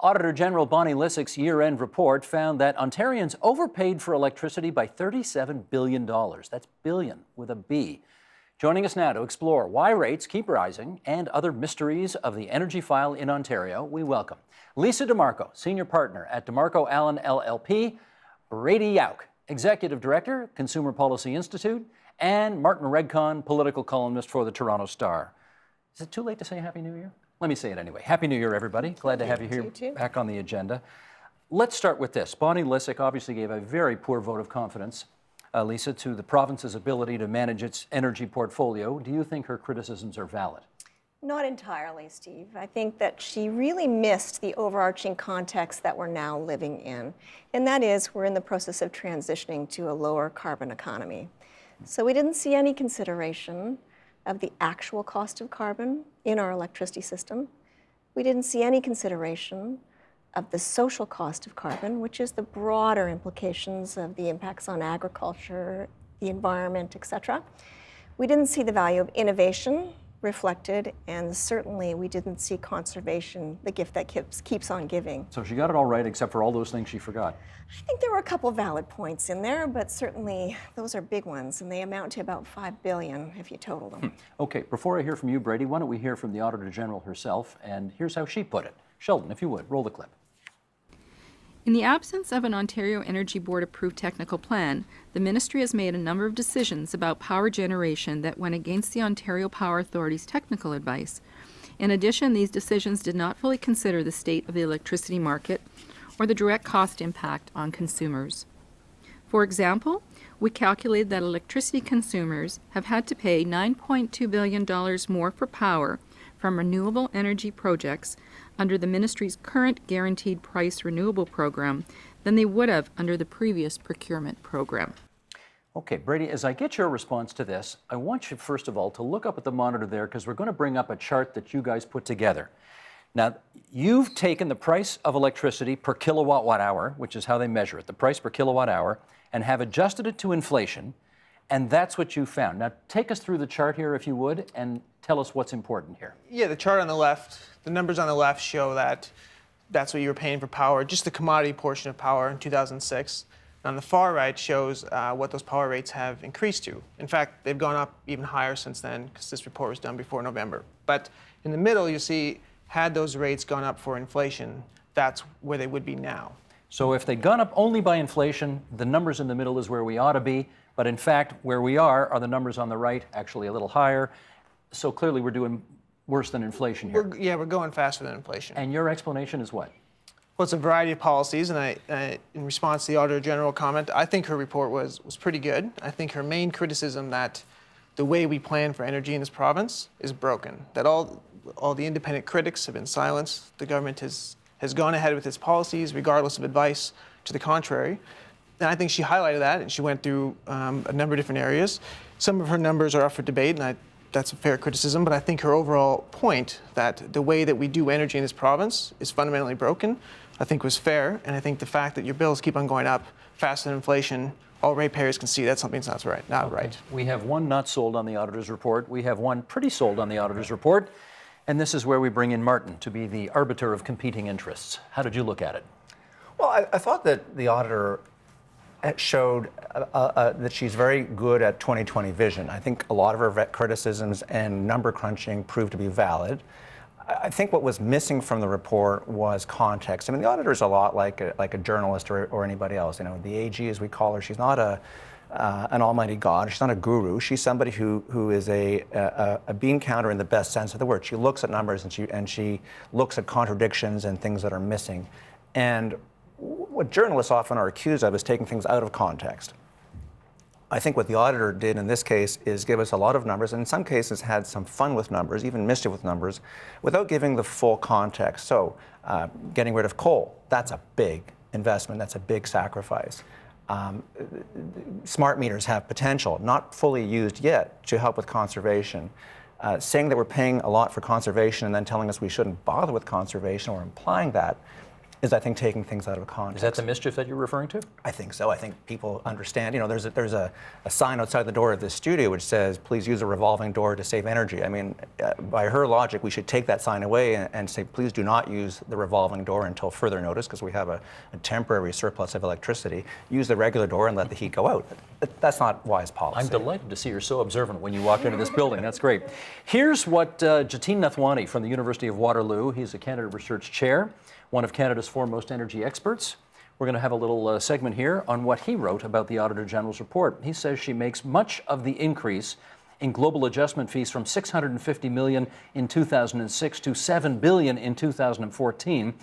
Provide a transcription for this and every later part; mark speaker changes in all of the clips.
Speaker 1: Auditor General Bonnie Lysyc's year-end report found that Ontarians overpaid for electricity by $37 billion. That's billion with a B. Joining us now to explore why rates keep rising and other mysteries of the energy file in Ontario, we welcome Lisa DeMarco, Senior Partner at DeMarco Allen LLP, Bracy Yauch, Executive Director, Consumer Policy Institute, and Martin Regg, political columnist for the Toronto Star. Is it too late to say Happy New Year? Let me say it anyway. Happy New Year, everybody. Glad to have you here back on the agenda. Let's start with this. Bonnie Lysyc obviously gave a very poor vote of confidence, Lisa, to the province's ability to manage its energy portfolio. Do you think her criticisms are valid?
Speaker 2: Not entirely, Steve. I think that she really missed the overarching context that we're now living in. And that is, we're in the process of transitioning to a lower carbon economy. So we didn't see any consideration of the actual cost of carbon in our electricity system. We didn't see any consideration of the social cost of carbon, which is the broader implications of the impacts on agriculture, the environment, etc. We didn't see the value of innovation reflected, and certainly we didn't see conservation, the gift that keeps on giving.
Speaker 1: So she got it all right, except for all those things she forgot.
Speaker 2: I think there were a couple valid points in there, but certainly those are big ones, and they amount to about $5 billion if you total them.
Speaker 1: Okay, before I hear from you, Brady, why don't we hear from the Auditor General herself, and here's how she put it. Sheldon, if you would, roll the clip.
Speaker 3: In the absence of an Ontario Energy Board approved technical plan, the Ministry has made a number of decisions about power generation that went against the Ontario Power Authority's technical advice. In addition, these decisions did not fully consider the state of the electricity market or the direct cost impact on consumers. For example, we calculated that electricity consumers have had to pay $9.2 billion more for power from renewable energy projects under the Ministry's current Guaranteed Price Renewable Program than they would have under the previous procurement program.
Speaker 1: Okay, Brady, as I get your response to this, I want you, first of all, to look up at the monitor there, because we're going to bring up a chart that you guys put together. Now, you've taken the price of electricity per kilowatt hour, which is how they measure it, the price per kilowatt hour, and have adjusted it to inflation, and that's what you found. Now, take us through the chart here, if you would, and tell us what's important here.
Speaker 4: Yeah, the chart on the left, the numbers on the left show that that's what you were paying for power, just the commodity portion of power in 2006. On the far right shows what those power rates have increased to. In fact, they've gone up even higher since then, because this report was done before November. But in the middle, you see, had those rates gone up for inflation, that's where they would be now.
Speaker 1: So if they'd gone up only by inflation, the numbers in the middle is where we ought to be. But in fact, where we are the numbers on the right, actually a little higher. So clearly we're doing worse than inflation here.
Speaker 4: We're going faster than inflation.
Speaker 1: And your explanation is what?
Speaker 4: Well, it's a variety of policies, and in response to the Auditor General comment, I think her report was pretty good. I think her main criticism that the way we plan for energy in this province is broken, that all the independent critics have been silenced. The government has gone ahead with its policies regardless of advice to the contrary. And I think she highlighted that, and she went through a number of different areas. Some of her numbers are up for debate, and that's a fair criticism, but I think her overall point that the way that we do energy in this province is fundamentally broken, I think was fair, and I think the fact that your bills keep on going up faster than inflation, all ratepayers can see that's something that's not right.
Speaker 1: We have one not sold on the auditor's report. We have one pretty sold on the auditor's report. And this is where we bring in Martin to be the arbiter of competing interests. How did you look at it?
Speaker 5: Well, I thought that the auditor showed that she's very good at 2020 vision. I think a lot of her criticisms and number crunching proved to be valid. I think what was missing from the report was context. I mean, the auditor is a lot like a journalist or anybody else. You know, the AG, as we call her, she's not an almighty god. She's not a guru. She's somebody who is a bean counter in the best sense of the word. She looks at numbers and she looks at contradictions and things that are missing. And what journalists often are accused of is taking things out of context. I think what the auditor did in this case is give us a lot of numbers, and in some cases had some fun with numbers, even mischief with numbers, without giving the full context. So getting rid of coal, that's a big investment, that's a big sacrifice. Smart meters have potential, not fully used yet, to help with conservation. Saying that we're paying a lot for conservation and then telling us we shouldn't bother with conservation, or implying that is, I think, taking things out of context.
Speaker 1: Is that the mischief that you're referring to?
Speaker 5: I think so. I think people understand. You know, there's a sign outside the door of this studio which says, "Please use a revolving door to save energy." I mean, by her logic, we should take that sign away and say, "Please do not use the revolving door until further notice, because we have a temporary surplus of electricity. Use the regular door and let the heat go out." That's not wise policy.
Speaker 1: I'm delighted to see you're so observant when you walk into this building. That's great. Here's what Jatin Nathwani from the University of Waterloo, he's a Canada Research Chair, one of Canada's foremost energy experts. We're going to have a little segment here on what he wrote about the Auditor General's report. He says she makes much of the increase in global adjustment fees from $650 million in 2006 to $7 billion in 2014.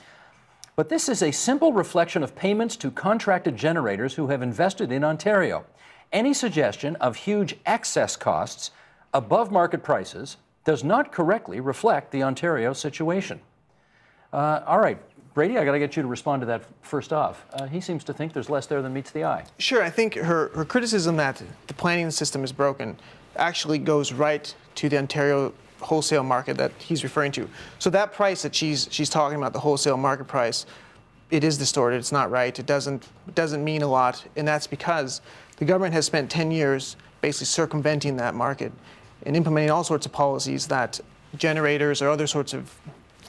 Speaker 1: But this is a simple reflection of payments to contracted generators who have invested in Ontario. Any suggestion of huge excess costs above market prices does not correctly reflect the Ontario situation. All right, Brady, I got to get you to respond to that first off. He seems to think there's less there than meets the eye.
Speaker 4: Sure, I think her criticism that the planning system is broken actually goes right to the Ontario wholesale market that he's referring to. So that price that she's talking about, the wholesale market price, it is distorted. It's not right. It doesn't mean a lot, and that's because the government has spent 10 years basically circumventing that market and implementing all sorts of policies that generators or other sorts of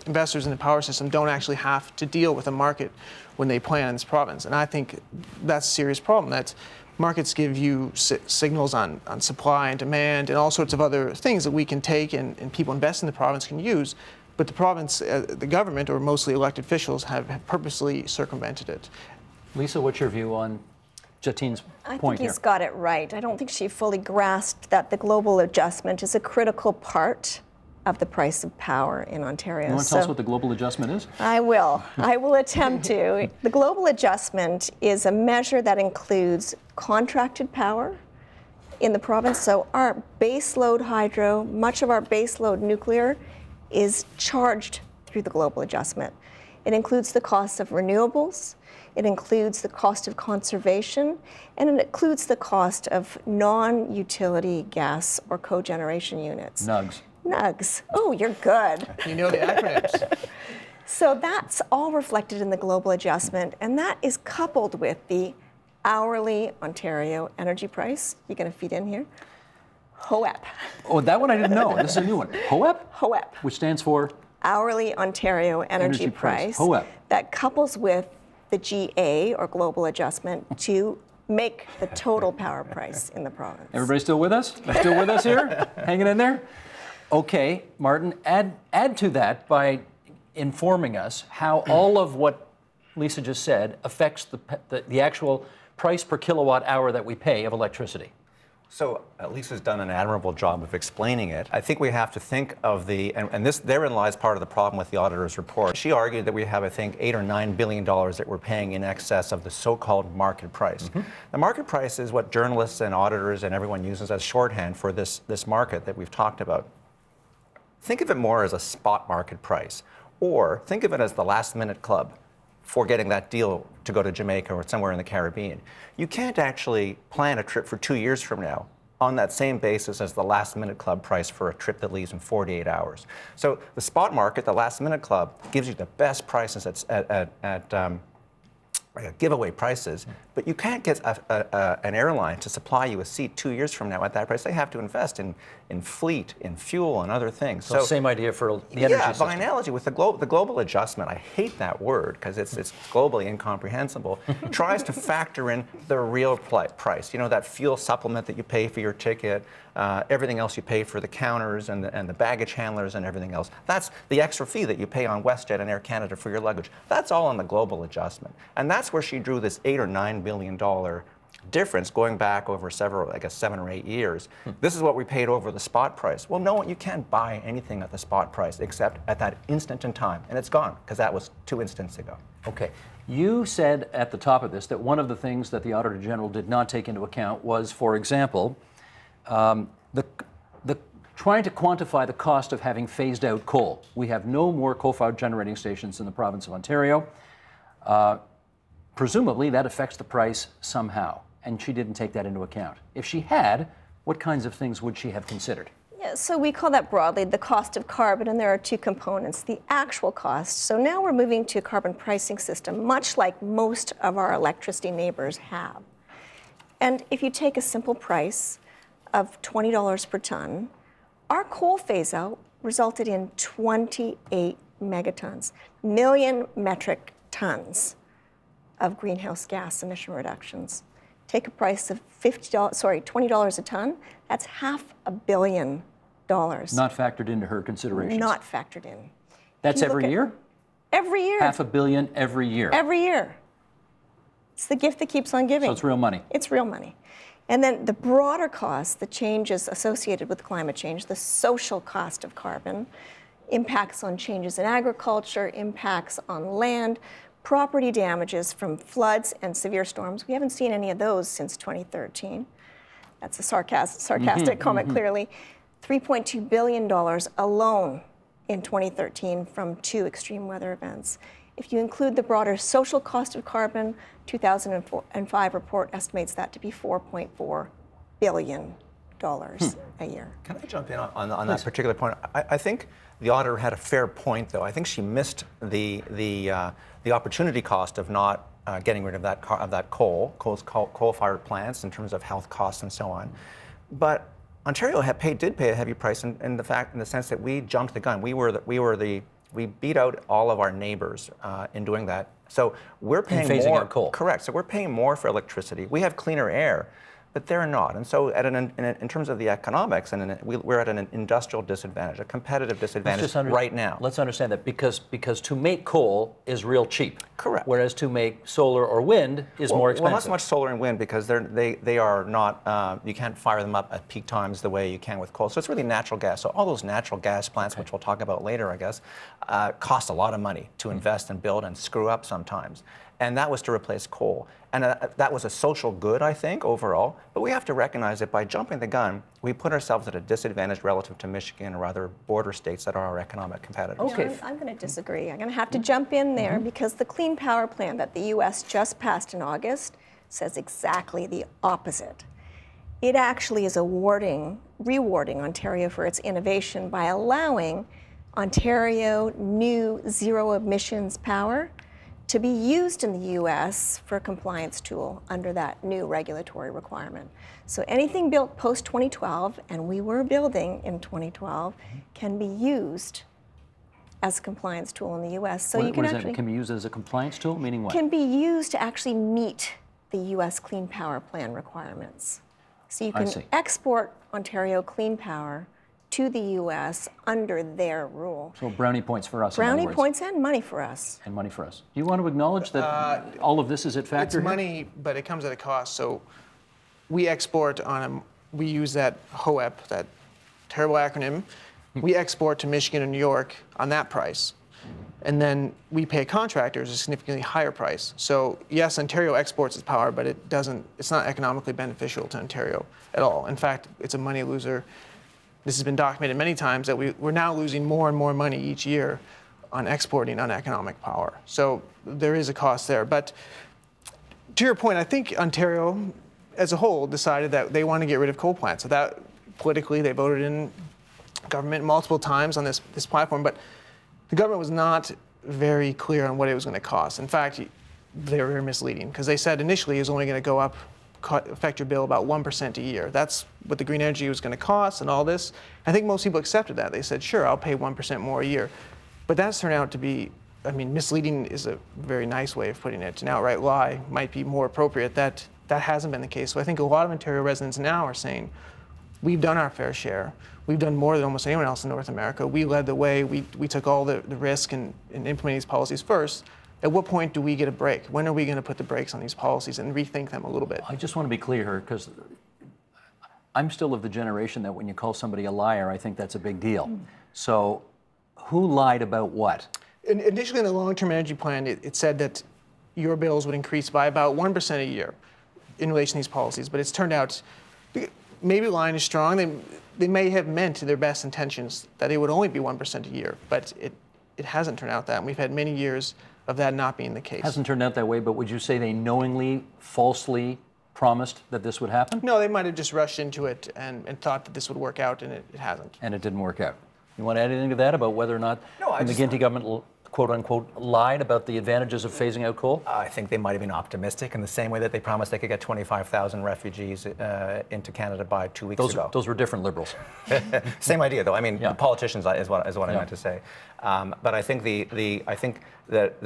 Speaker 4: investors in the power system don't actually have to deal with a market when they plan in this province. And I think that's a serious problem, that markets give you signals on supply and demand and all sorts of other things that we can take and people invest in the province can use. But the province, the government, or mostly elected officials, have purposely circumvented it.
Speaker 1: Lisa, what's your view on Jatin's
Speaker 2: I
Speaker 1: point
Speaker 2: think
Speaker 1: here?
Speaker 2: he's got it right. I don't think she fully grasped that the global adjustment is a critical part of the price of power in Ontario.
Speaker 1: You want to tell us what the global adjustment is?
Speaker 2: I will. I will attempt to. The global adjustment is a measure that includes contracted power in the province. So our baseload hydro, much of our baseload nuclear, is charged through the global adjustment. It includes the cost of renewables, it includes the cost of conservation, and it includes the cost of non-utility gas or cogeneration units.
Speaker 1: NUGs.
Speaker 2: NUGs. Oh, you're good.
Speaker 4: You know the acronyms.
Speaker 2: So that's all reflected in the global adjustment, and that is coupled with the hourly Ontario energy price. You going to feed in here? HOEP.
Speaker 1: Oh, that one I didn't know. This is a new one. HOEP?
Speaker 2: HOEP.
Speaker 1: Which stands for?
Speaker 2: Hourly Ontario energy price.
Speaker 1: HOEP.
Speaker 2: That couples with the GA, or global adjustment, to make the total power price in the province.
Speaker 1: Everybody still with us? Still with us here? Hanging in there? Okay, Martin, add to that by informing us how all of what Lisa just said affects the actual price per kilowatt hour that we pay of electricity.
Speaker 5: So Lisa's done an admirable job of explaining it. I think we have to think of and therein lies part of the problem with the auditor's report. She argued that we have, I think, $8 or $9 billion that we're paying in excess of the so-called market price. Mm-hmm. The market price is what journalists and auditors and everyone uses as shorthand for this market that we've talked about. Think of it more as a spot market price, or think of it as the last-minute club for getting that deal to go to Jamaica or somewhere in the Caribbean. You can't actually plan a trip for 2 years from now on that same basis as the last-minute club price for a trip that leaves in 48 hours. So the spot market, the last-minute club, gives you the best prices at giveaway prices, but you can't get an airline to supply you a seat 2 years from now at that price. They have to invest in fleet, in fuel, and other things.
Speaker 1: So same idea for the energy system.
Speaker 5: By analogy, with the global adjustment, I hate that word because it's globally incomprehensible. It tries to factor in the real price. You know, that fuel supplement that you pay for your ticket, everything else you pay for the counters and the baggage handlers and everything else. That's the extra fee that you pay on WestJet and Air Canada for your luggage. That's all on the global adjustment. And that's where she drew this $8 or $9 billion difference going back over several, I guess, 7 or 8 years. This is what we paid over the spot price. Well, no, you can't buy anything at the spot price except at that instant in time. And it's gone because that was 2 instants ago.
Speaker 1: Okay. You said at the top of this that one of the things that the Auditor General did not take into account was, for example, the trying to quantify the cost of having phased out coal. We have no more coal-fired generating stations in the province of Ontario. Presumably, that affects the price somehow, and she didn't take that into account. If she had, what kinds of things would she have considered?
Speaker 2: So we call that broadly the cost of carbon, and there are two components, the actual cost. So now we're moving to a carbon pricing system, much like most of our electricity neighbors have. And if you take a simple price of $20 per ton, our coal phase-out resulted in 28 megatons, million metric tons of greenhouse gas emission reductions. Take a price of $20 a ton, that's $500 million.
Speaker 1: Not factored into her considerations.
Speaker 2: Not factored in.
Speaker 1: That's
Speaker 2: You look
Speaker 1: every
Speaker 2: at-
Speaker 1: year?
Speaker 2: Every year.
Speaker 1: $500 million every year.
Speaker 2: Every year. It's the gift that keeps on giving.
Speaker 1: So it's real money.
Speaker 2: It's real money. And then the broader cost, the changes associated with climate change, the social cost of carbon, impacts on changes in agriculture, impacts on land, property damages from floods and severe storms. We haven't seen any of those since 2013. That's a sarcastic comment, clearly. $3.2 billion alone in 2013 from 2 extreme weather events. If you include the broader social cost of carbon, 2005 report estimates that to be $4.4 billion a year.
Speaker 5: Can I jump in on that particular point? I think the auditor had a fair point, though. I think she missed the opportunity cost of not getting rid of that coal-fired plants in terms of health costs and so on. But Ontario did pay a heavy price in the sense that we jumped the gun. We beat out all of our neighbors in doing that. So we're paying
Speaker 1: phasing
Speaker 5: more.
Speaker 1: out coal.
Speaker 5: Correct. So we're paying more for electricity. We have cleaner air, but they're not. And so in terms of the economics, we're at an industrial disadvantage, a competitive disadvantage right now.
Speaker 1: Let's understand that because to make coal is real cheap.
Speaker 5: Correct.
Speaker 1: Whereas to make solar or wind is more expensive.
Speaker 5: Well, not so much solar and wind because they are not, you can't fire them up at peak times the way you can with coal. So it's really natural gas. So all those natural gas plants, which we'll talk about later, I guess, cost a lot of money to invest and build and screw up sometimes. And that was to replace coal. And that was a social good, I think, overall. But we have to recognize that by jumping the gun, we put ourselves at a disadvantage relative to Michigan or other border states that are our economic competitors.
Speaker 1: Okay.
Speaker 2: No, I'm going to disagree. I'm going to have to jump in there because the Clean Power Plan that the U.S. just passed in August says exactly the opposite. It actually is rewarding Ontario for its innovation by allowing Ontario new zero emissions power to be used in the U.S. for a compliance tool under that new regulatory requirement. So anything built post-2012, and we were building in 2012, can be used as a compliance tool in the U.S. So you can actually
Speaker 1: can be used as a compliance tool, meaning what?
Speaker 2: can be used to actually meet the U.S. Clean Power Plan requirements. So you can export Ontario clean power to the U.S. under their rule.
Speaker 1: So brownie points for us. in other
Speaker 2: Brownie
Speaker 1: words.
Speaker 2: points and money for us.
Speaker 1: And money for us. Do you want to acknowledge that all of this is at factor
Speaker 4: It's
Speaker 1: here?
Speaker 4: money, but it comes at a cost. So we export we use that HOEP, that terrible acronym. We export to Michigan and New York on that price. And then we pay contractors a significantly higher price. So yes, Ontario exports its power, but it's not economically beneficial to Ontario at all. In fact, it's a money loser. This has been documented many times that we're now losing more and more money each year on exporting uneconomic power. So there is a cost there. But to your point, I think Ontario as a whole decided that they want to get rid of coal plants. So that politically, they voted in government multiple times on this platform. But the government was not very clear on what it was going to cost. In fact, they were very misleading because they said initially it was only going to go up, affect your bill about 1% a year. That's what the green energy was going to cost and all this. I think most people accepted that. They said, sure, I'll pay 1% more a year. But that's turned out to be, misleading is a very nice way of putting it. An outright lie might be more appropriate. That hasn't been the case. So I think a lot of Ontario residents now are saying, we've done our fair share. We've done more than almost anyone else in North America. We led the way. We took all the risk in implementing these policies first. At what point do we get a break? When are we going to put the brakes on these policies and rethink them a little bit?
Speaker 1: I just want to be clear here because I'm still of the generation that when you call somebody a liar, I think that's a big deal. So who lied about what?
Speaker 4: Initially in the long-term energy plan, it said that your bills would increase by about 1% a year in relation to these policies. But it's turned out, maybe lying is strong. They may have meant in their best intentions that it would only be 1% a year. But it hasn't turned out that. And we've had many years of that not being the case.
Speaker 1: Hasn't turned out that way, but would you say they knowingly, falsely promised that this would happen?
Speaker 4: No, they might have just rushed into it and thought that this would work out, and it hasn't.
Speaker 1: And it didn't work out. You want to add anything to that about whether or not the McGuinty government, quote unquote, lied about the advantages of phasing out coal?
Speaker 5: I think they might have been optimistic in the same way that they promised they could get 25,000 refugees into Canada by 2 weeks ago.
Speaker 1: Those were different Liberals.
Speaker 5: Same idea, though. I mean,
Speaker 1: Yeah.
Speaker 5: politicians is what I meant to say. But I think I think that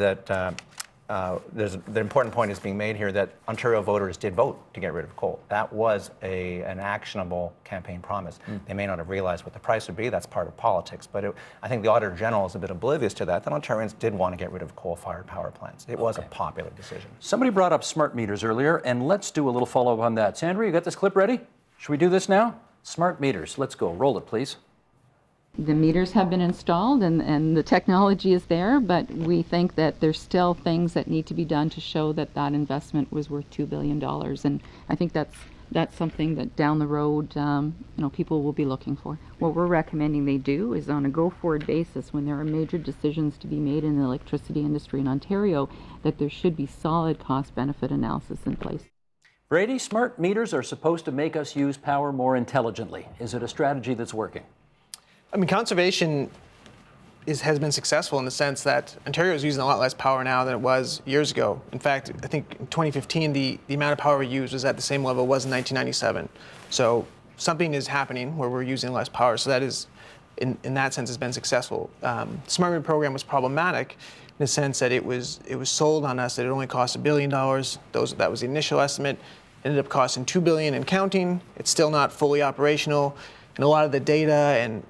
Speaker 5: the important point is being made here that Ontario voters did vote to get rid of coal. That was an actionable campaign promise. They may not have realized what the price would be. That's part of politics. But I think the Auditor General is a bit oblivious to that Ontarians did want to get rid of coal-fired power plants. It was a popular decision.
Speaker 1: Somebody brought up smart meters earlier, and let's do a little follow-up on that. Sandra, you got this clip ready? Should we do this now? Smart meters. Let's go. Roll it, please.
Speaker 3: The meters have been installed and the technology is there, but we think that there's still things that need to be done to show that that investment was worth $2 billion. And I think that's something that down the road, people will be looking for. What we're recommending they do is on a go-forward basis, when there are major decisions to be made in the electricity industry in Ontario, that there should be solid cost-benefit analysis in place.
Speaker 1: Brady, smart meters are supposed to make us use power more intelligently. Is it a strategy that's working?
Speaker 4: I mean, conservation has been successful in the sense that Ontario is using a lot less power now than it was years ago. In fact, I think in 2015, the amount of power we used was at the same level it was in 1997. So something is happening where we're using less power. So that is, in that sense, has been successful. The Smart Meter program was problematic in the sense that it was sold on us that it only cost $1 billion. That was the initial estimate. It ended up costing $2 billion and counting. It's still not fully operational. And a lot of the data and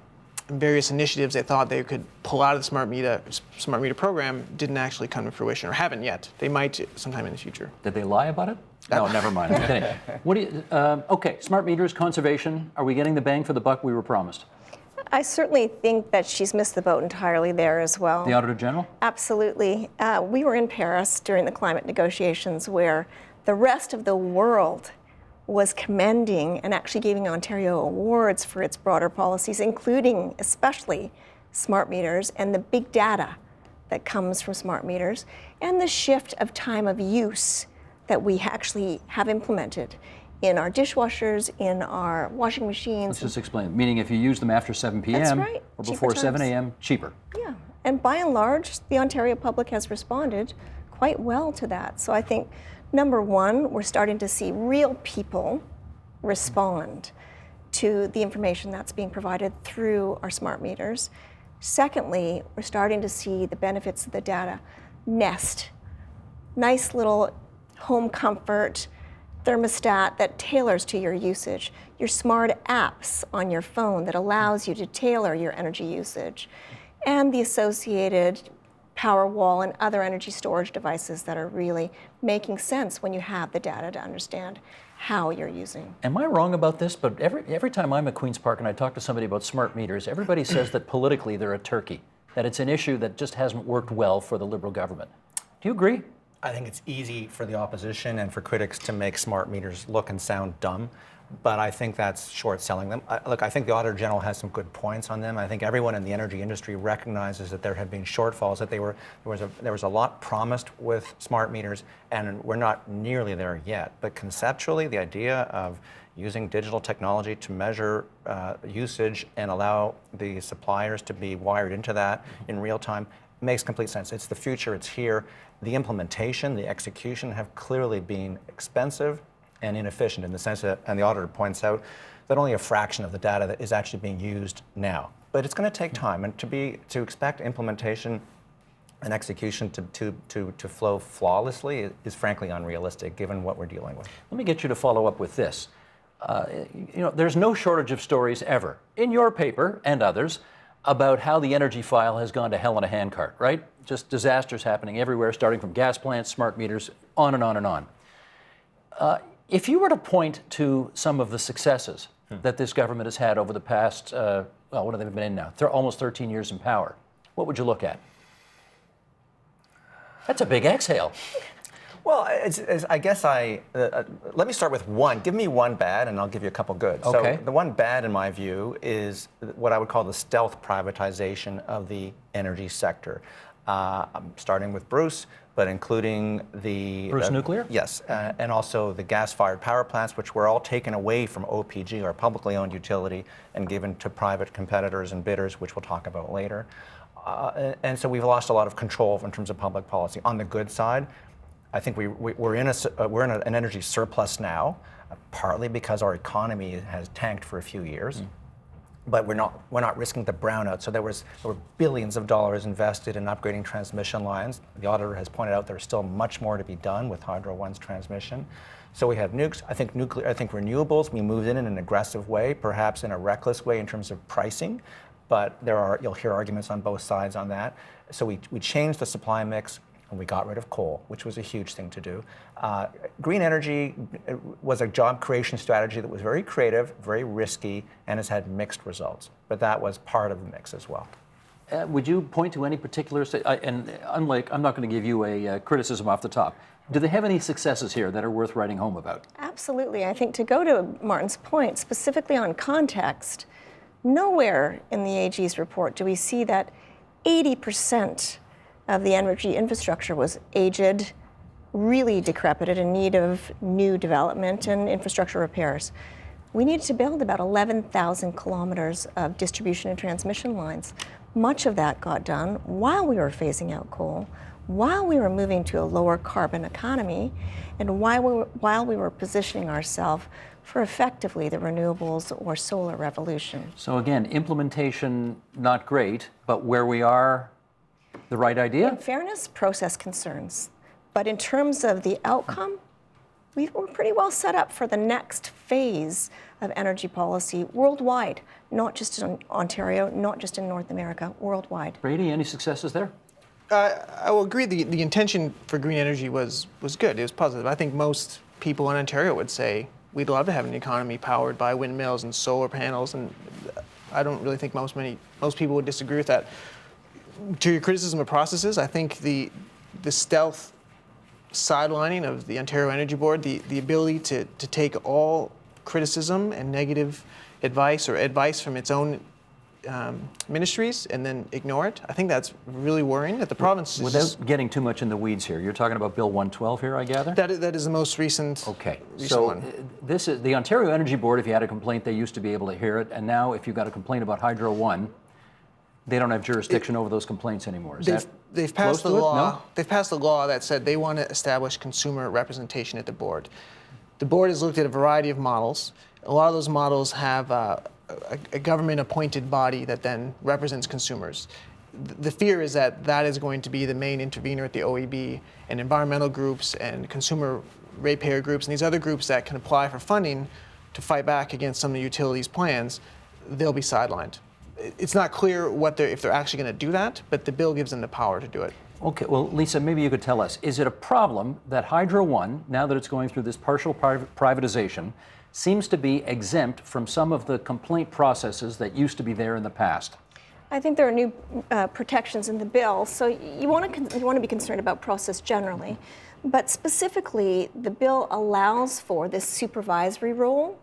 Speaker 4: various initiatives they thought they could pull out of the smart meter program didn't actually come to fruition, or haven't yet. They might sometime in the future.
Speaker 1: Did they lie about it? No, never mind. I'm kidding. What do you? Okay, smart meters, conservation. Are we getting the bang for the buck we were promised?
Speaker 2: I certainly think that she's missed the boat entirely there as well.
Speaker 1: The Auditor General?
Speaker 2: Absolutely. We were in Paris during the climate negotiations where the rest of the world was commending and actually giving Ontario awards for its broader policies, including especially smart meters and the big data that comes from smart meters and the shift of time of use that we actually have implemented in our dishwashers, in our washing machines.
Speaker 1: Let's just explain. Meaning if you use them after 7 p.m.
Speaker 2: That's right.
Speaker 1: or
Speaker 2: Cheaper
Speaker 1: before 7
Speaker 2: times.
Speaker 1: a.m., cheaper.
Speaker 2: Yeah, and by and large, the Ontario public has responded quite well to that. So I think, number one, we're starting to see real people respond to the information that's being provided through our smart meters. Secondly, we're starting to see the benefits of the data. Nest, nice little home comfort thermostat that tailors to your usage. Your smart apps on your phone that allows you to tailor your energy usage. And the associated Powerwall and other energy storage devices that are really making sense when you have the data to understand how you're using.
Speaker 1: Am I wrong about this? But every time I'm at Queen's Park and I talk to somebody about smart meters, everybody says that politically they're a turkey, that it's an issue that just hasn't worked well for the Liberal government. Do you agree?
Speaker 5: I think it's easy for the opposition and for critics to make smart meters look and sound dumb, but I think that's short-selling them. Look, I think the Auditor General has some good points on them. I think everyone in the energy industry recognizes that there have been shortfalls, that there was a lot promised with smart meters, and we're not nearly there yet. But conceptually, the idea of using digital technology to measure usage and allow the suppliers to be wired into that in real time makes complete sense. It's the future, it's here. The implementation, the execution have clearly been expensive and inefficient in the sense that, and the auditor points out, that only a fraction of the data that is actually being used now. But it's going to take time, and to expect implementation and execution to flow flawlessly is frankly unrealistic given what we're dealing with.
Speaker 1: Let me get you to follow up with this. There's no shortage of stories ever, in your paper and others, about how the energy file has gone to hell in a handcart, right? Just disasters happening everywhere, starting from gas plants, smart meters, on and on and on. If you were to point to some of the successes that this government has had over the past, what have they been in now? Almost 13 years in power. What would you look at? That's a big exhale.
Speaker 5: Well, I guess let me start with one. Give me one bad, and I'll give you a couple good.
Speaker 1: Okay.
Speaker 5: So the one bad, in my view, is what I would call the stealth privatization of the energy sector. starting with Bruce, but including the
Speaker 1: Bruce Nuclear?
Speaker 5: Yes, and also the gas-fired power plants, which were all taken away from OPG, our publicly owned utility, and given to private competitors and bidders, which we'll talk about later. And so we've lost a lot of control in terms of public policy. On the good side, I think we're in an energy surplus now, partly because our economy has tanked for a few years. But we're not risking the brownout. So there were billions of dollars invested in upgrading transmission lines. The auditor has pointed out there's still much more to be done with Hydro One's transmission. So we have nukes. I think renewables. We moved in an aggressive way, perhaps in a reckless way in terms of pricing. But you'll hear arguments on both sides on that. So we changed the supply mix. And we got rid of coal, which was a huge thing to do. Green energy was a job creation strategy that was very creative, very risky, and has had mixed results. But that was part of the mix as well.
Speaker 1: Would you point to any particular, and unlike, I'm not going to give you a criticism off the top, do they have any successes here that are worth writing home about?
Speaker 2: Absolutely. I think to go to Martin's point, specifically on context, nowhere in the AG's report do we see that 80% of the energy infrastructure was aged, really decrepit, in need of new development and infrastructure repairs. We needed to build about 11,000 kilometers of distribution and transmission lines. Much of that got done while we were phasing out coal, while we were moving to a lower carbon economy, and while we were positioning ourselves for effectively the renewables or solar revolution.
Speaker 1: So again, implementation not great, but where we are, the right idea?
Speaker 2: In fairness, process concerns. But in terms of the outcome, we're pretty well set up for the next phase of energy policy worldwide, not just in Ontario, not just in North America, worldwide.
Speaker 1: Brady, any successes there?
Speaker 4: I will agree the intention for green energy was good. It was positive. I think most people in Ontario would say we'd love to have an economy powered by windmills and solar panels, and I don't really think most people would disagree with that. To your criticism of processes, I think the stealth sidelining of the Ontario Energy Board, the ability to take all criticism and negative advice or advice from its own ministries and then ignore it, I think that's really worrying that the province is
Speaker 1: Without getting too much in the weeds here, you're talking about Bill 112 here, I gather?
Speaker 4: That is the most recent.
Speaker 1: Okay,
Speaker 4: recent
Speaker 1: so
Speaker 4: one.
Speaker 1: this is the Ontario Energy Board. If you had a complaint, they used to be able to hear it, and now if you've got a complaint about Hydro One, they don't have jurisdiction over those complaints anymore.
Speaker 4: They've passed the
Speaker 1: close to it?
Speaker 4: law.
Speaker 1: No?
Speaker 4: They've passed a law that said they want to establish consumer representation at the board. The board has looked at a variety of models. A lot of those models have a government-appointed body that then represents consumers. The fear is that that is going to be the main intervener at the OEB, and environmental groups and consumer ratepayer groups and these other groups that can apply for funding to fight back against some of the utilities' plans, they'll be sidelined. It's not clear if they're actually going to do that, but the bill gives them the power to do it.
Speaker 1: Okay, well, Lisa, maybe you could tell us, is it a problem that Hydro One, now that it's going through this partial privatization, seems to be exempt from some of the complaint processes that used to be there in the past?
Speaker 2: I think there are new protections in the bill, so you want to be concerned about process generally, but specifically, the bill allows for this supervisory role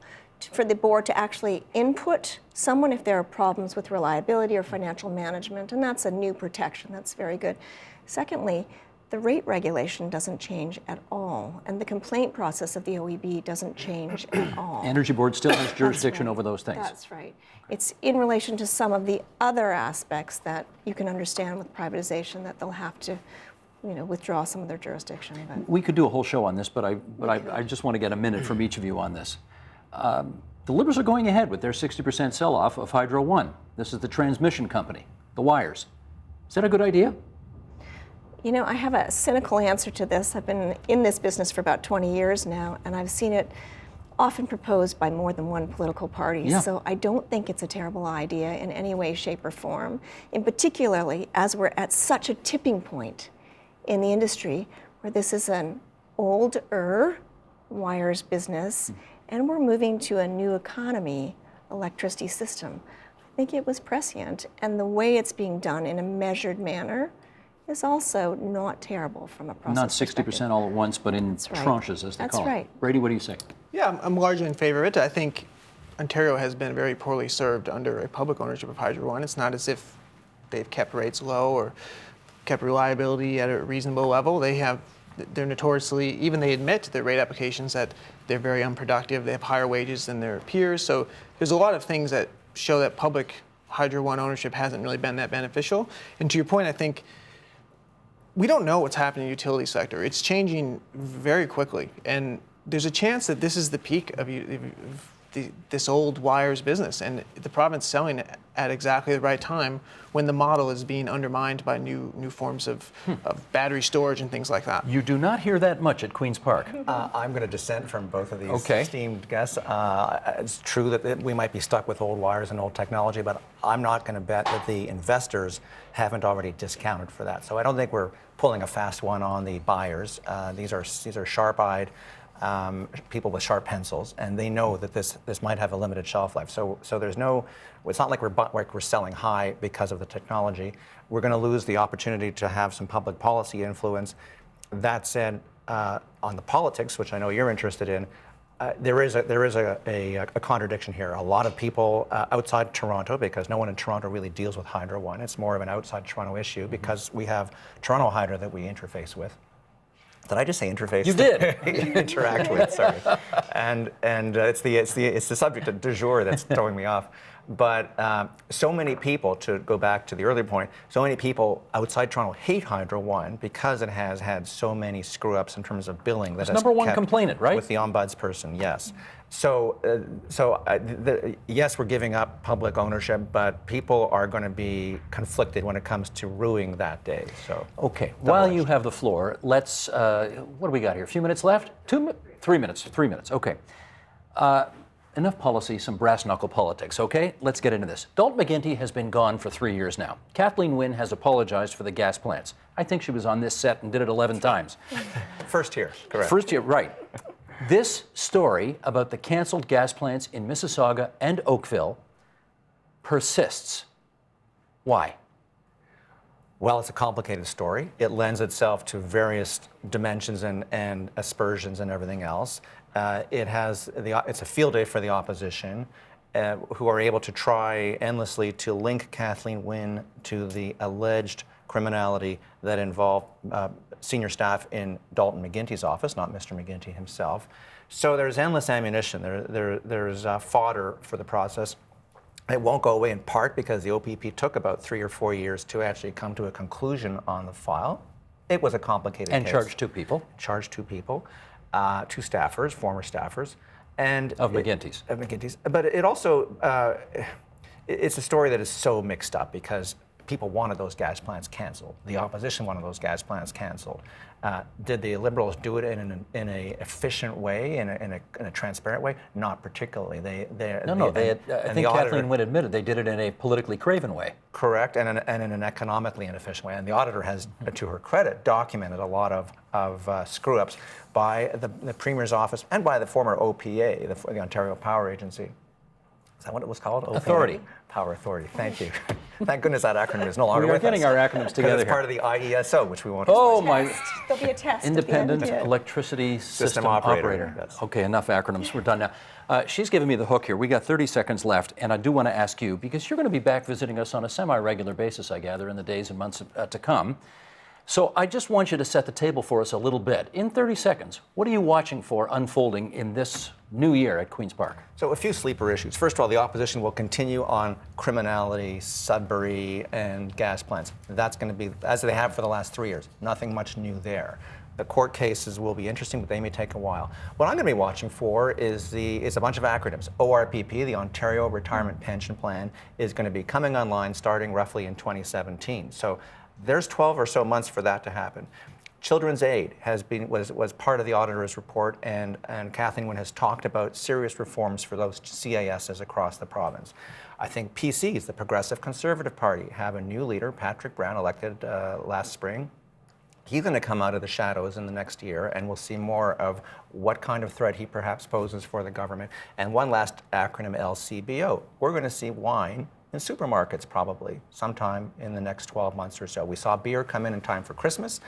Speaker 2: for the board to actually input someone if there are problems with reliability or financial management, and that's a new protection. That's very good. Secondly, the rate regulation doesn't change at all, and the complaint process of the OEB doesn't change at all.
Speaker 1: Energy Board still has jurisdiction
Speaker 2: That's right.
Speaker 1: over those things.
Speaker 2: That's right. It's in relation to some of the other aspects that you can understand with privatization that they'll have to, withdraw some of their jurisdiction. But
Speaker 1: We could do a whole show on this, but I just want to get a minute from each of you on this. The Liberals are going ahead with their 60% sell-off of Hydro One. This is the transmission company, the wires. Is that a good idea?
Speaker 2: I have a cynical answer to this. I've been in this business for about 20 years now, and I've seen it often proposed by more than one political party.
Speaker 1: Yeah.
Speaker 2: So I don't think it's a terrible idea in any way, shape, or form, and particularly as we're at such a tipping point in the industry where this is an older wires business, and we're moving to a new economy electricity system. I think it was prescient, and the way it's being done in a measured manner is also not terrible from a process
Speaker 1: Not 60%
Speaker 2: perspective.
Speaker 1: all at once, but in
Speaker 2: That's right.
Speaker 1: tranches, as they
Speaker 2: That's
Speaker 1: call it.
Speaker 2: right.
Speaker 1: Brady, what do you say?
Speaker 4: Yeah, I'm largely in favor of it. I think Ontario has been very poorly served under a public ownership of Hydro One. It's not as if they've kept rates low or kept reliability at a reasonable level. They're notoriously, even they admit to their rate applications that they're very unproductive. They have higher wages than their peers. So there's a lot of things that show that public Hydro One ownership hasn't really been that beneficial. And to your point, I think we don't know what's happening in the utility sector. It's changing very quickly. And there's a chance that this is the peak of this old wires business, and the province selling it at exactly the right time when the model is being undermined by new forms of battery storage and things like that.
Speaker 1: You do not hear that much at Queen's Park.
Speaker 5: I'm going to dissent from both of these
Speaker 1: Okay.
Speaker 5: esteemed guests. It's true that we might be stuck with old wires and old technology, but I'm not going to bet that the investors haven't already discounted for that. So I don't think we're pulling a fast one on the buyers. These are sharp-eyed people with sharp pencils, and they know that this might have a limited shelf life. So there's no, it's not like we're selling high because of the technology. We're going to lose the opportunity to have some public policy influence. That said, on the politics, which I know you're interested in, there is a contradiction here. A lot of people outside Toronto, because no one in Toronto really deals with Hydro One. It's more of an outside Toronto issue because we have Toronto Hydro that we interface with. Did I just say interface?
Speaker 1: You did.
Speaker 5: Interact with, sorry. And it's the subject du jour that's throwing me off. But so many people, to go back to the earlier point, so many people outside Toronto hate Hydro One because it has had so many screw-ups in terms of billing. That
Speaker 1: It's number one complainant, right?
Speaker 5: With the ombudsperson, yes. So yes, we're giving up public ownership, but people are going to be conflicted when it comes to ruining that day. So
Speaker 1: Okay, while you have the floor, let's, what do we got here? A few minutes left? 3 minutes, 3 minutes, okay. Enough policy, some brass knuckle politics, okay? Let's get into this. Dalton McGuinty has been gone for 3 years now. Kathleen Wynne has apologized for the gas plants. I think she was on this set and did it 11 times.
Speaker 5: First year, correct.
Speaker 1: First year, right. This story about the canceled gas plants in Mississauga and Oakville persists. Why?
Speaker 5: Well, it's a complicated story. It lends itself to various dimensions and aspersions and everything else. It's a field day for the opposition, who are able to try endlessly to link Kathleen Wynne to the alleged criminality that involved senior staff in Dalton McGuinty's office, not Mr. McGuinty himself. So there's endless ammunition. There's fodder for the process. It won't go away in part because the OPP took about 3 or 4 years to actually come to a conclusion on the file. It was a complicated case.
Speaker 1: And charged 2 people.
Speaker 5: Charged 2 people, 2 staffers, former staffers. And
Speaker 1: Of McGuinty's.
Speaker 5: Of McGuinty's. But it also, it's a story that is so mixed up because people wanted those gas plants canceled. The opposition wanted those gas plants canceled. Did the Liberals do it in an efficient way, in a transparent way? Not particularly. I think Kathleen Wynne admitted they did it in a politically craven way. Correct, and in an economically inefficient way. And the auditor has, to her credit, documented a lot of screw-ups by the Premier's office and by the former OPA, the Ontario Power Agency. Is that what it was called?
Speaker 1: Authority.
Speaker 5: Power Authority. Thank you. Thank goodness that acronym is no longer
Speaker 1: We are
Speaker 5: with
Speaker 1: getting
Speaker 5: us.
Speaker 1: our acronyms together
Speaker 5: It's part of the IESO, which we won't.
Speaker 1: Oh
Speaker 5: explain.
Speaker 1: my!
Speaker 2: There'll be a test.
Speaker 1: Independent
Speaker 2: at the end.
Speaker 1: Electricity System
Speaker 5: Operator.
Speaker 1: Operator.
Speaker 5: Yes.
Speaker 1: Okay, enough acronyms. We're done now. She's giving me the hook here. We got 30 seconds left, and I do want to ask you, because you're going to be back visiting us on a semi-regular basis, I gather, in the days and months to come. So I just want you to set the table for us a little bit. In 30 seconds, what are you watching for unfolding in this new year at Queen's Park?
Speaker 5: So a few sleeper issues. First of all, the opposition will continue on criminality, Sudbury, and gas plants. That's going to be, as they have for the last 3 years, nothing much new there. The court cases will be interesting, but they may take a while. What I'm going to be watching for is a bunch of acronyms. ORPP, the Ontario Retirement Pension Plan, is going to be coming online starting roughly in 2017. So there's 12 or so months for that to happen. Children's Aid was part of the auditor's report, and Kathleen Wynne has talked about serious reforms for those CASs across the province. I think PCs, the Progressive Conservative Party, have a new leader, Patrick Brown, elected last spring. He's going to come out of the shadows in the next year, and we'll see more of what kind of threat he perhaps poses for the government. And one last acronym, LCBO. We're going to see wine in supermarkets probably sometime in the next 12 months or so. We saw beer come in time for Christmas.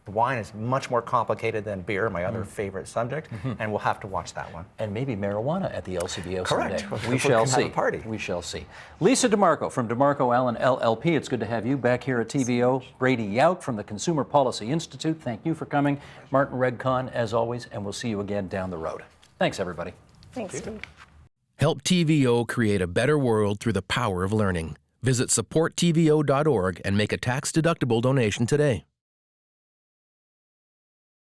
Speaker 5: Wine is much more complicated than beer, my other favorite subject, and we'll have to watch that one.
Speaker 1: And maybe marijuana at the LCBO
Speaker 5: Correct.
Speaker 1: someday.
Speaker 5: We
Speaker 1: We
Speaker 5: can
Speaker 1: shall
Speaker 5: have
Speaker 1: see.
Speaker 5: a party.
Speaker 1: We shall see. Lisa DeMarco from DeMarco Allen LLP. It's good to have you back here at TVO. Brady Yauch from the Consumer Policy Institute. Thank you for coming. Martin Regg, Cohn, as always, and we'll see you again down the road. Thanks, everybody.
Speaker 2: Thanks, Steve.
Speaker 6: Help TVO create a better world through the power of learning. Visit supporttvo.org and make a tax-deductible donation today.